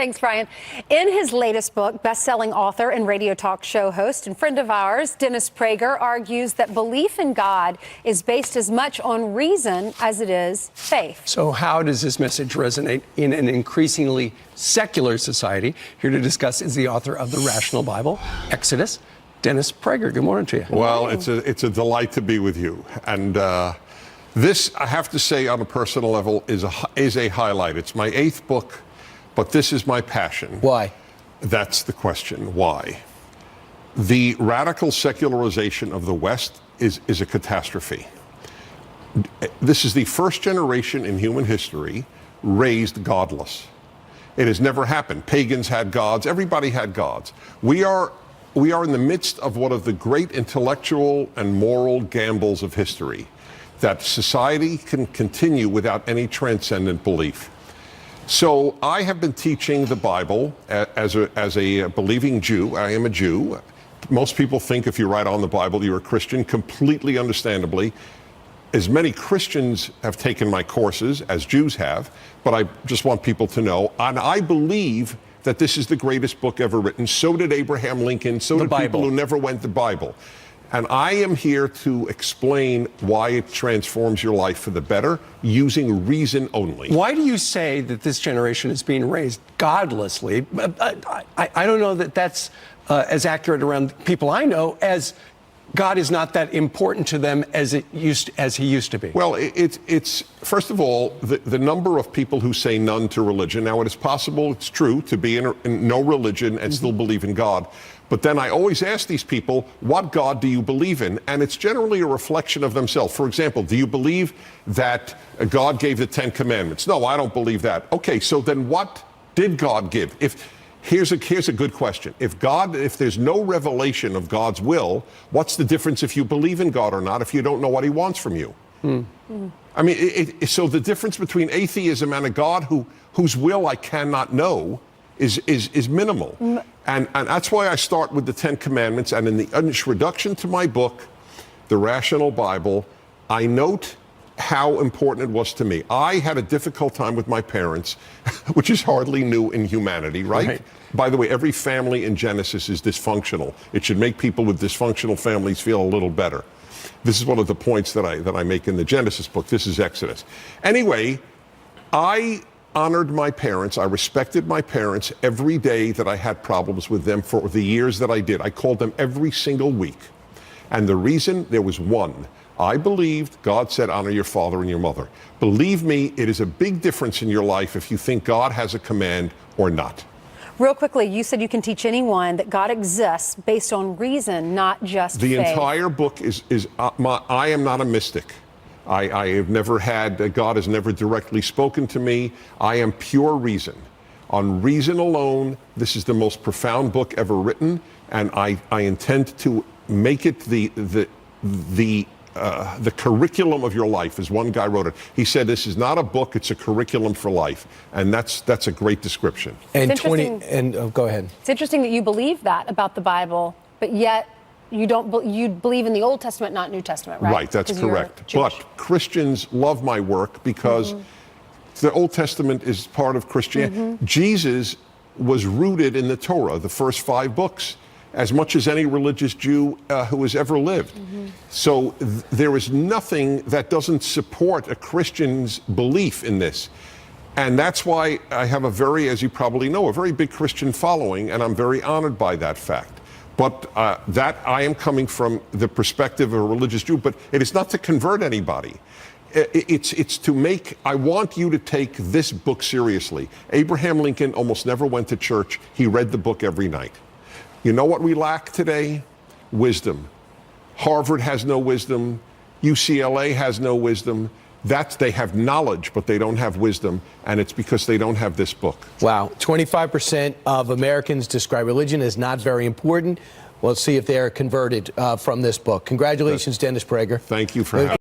Thanks, Brian. In his latest book, best-selling author and radio talk show host and friend of ours, Dennis Prager, argues that belief in God is based as much on reason as it is faith. So how does this message resonate in an increasingly secular society? Here to discuss is the author of The Rational Bible, Exodus, Dennis Prager. Good morning to you. Well, it's a delight to be with you. And this, I have to say, on a personal level, is a highlight. It's my 8th book, but this is my passion. Why? That's the question. Why? The radical secularization of the West is a catastrophe. This is the first generation in human history raised godless. It has never happened. Pagans had gods. Everybody had gods. We are in the midst of one of the great intellectual and moral gambles of history, that society can continue without any transcendent belief. So I have been teaching the Bible as a believing Jew. I am a Jew. Most people think if you write on the Bible, you're a Christian, completely understandably. As many Christians have taken my courses as Jews have, but I just want people to know, and I believe that this is the greatest book ever written. So did Abraham Lincoln, so did people who never went the Bible. And I am here to explain why it transforms your life for the better using reason only. Why do you say that this generation is being raised godlessly? I don't know that that's as accurate around people I know as God is not that important to them as he used to be. Well, it's first of all, the number of people who say none to religion. Now, it is possible, it's true, to be in no religion and still believe in God. But then I always ask these people, what God do you believe in? And it's generally a reflection of themselves. For example, do you believe that God gave the 10 Commandments? No, I don't believe that. Okay, so then what did God give? Here's a good question. If there's no revelation of God's will, what's the difference if you believe in God or not if you don't know what he wants from you? I mean, so the difference between atheism and a God whose will I cannot know is minimal. And that's why I start with the 10 Commandments. And in the introduction to my book, The Rational Bible, I note how important it was to me. I had a difficult time with my parents, which is hardly new in humanity, right? By the way, every family in Genesis is dysfunctional. It should make people with dysfunctional families feel a little better. This is one of the points that I make in the Genesis book. This is Exodus. Anyway, I honored my parents. I respected my parents every day that I had problems with them for the years that I did. I called them every single week. And the reason, there was one. I believed God said, honor your father and your mother. Believe me, it is a big difference in your life if you think God has a command or not. Real quickly, you said you can teach anyone that God exists based on reason, not just faith. The entire book is I am not a mystic. I have never had, God has never directly spoken to me. I am pure reason. On reason alone, this is the most profound book ever written, and I intend to make it the curriculum of your life, as one guy wrote it. He said, this is not a book, it's a curriculum for life. And that's a great description. And go ahead. It's interesting that you believe that about the Bible, but yet you believe in the Old Testament, not New Testament, right? Right, that's correct. But Christians love my work because the Old Testament is part of Christianity. Jesus was rooted in the Torah, the first 5 books, as much as any religious Jew who has ever lived. So there is nothing that doesn't support a Christian's belief in this. And that's why I have as you probably know, a very big Christian following, and I'm very honored by that fact. But that I am coming from the perspective of a religious Jew, but it is not to convert anybody. It's to make, I want you to take this book seriously. Abraham Lincoln almost never went to church. He read the book every night. You know what we lack today? Wisdom. Harvard has no wisdom. UCLA has no wisdom. They have knowledge, but they don't have wisdom, and it's because they don't have this book. Wow. 25% of Americans describe religion as not very important. We'll see if they're converted from this book. Congratulations, Dennis Prager. Thank you for having me.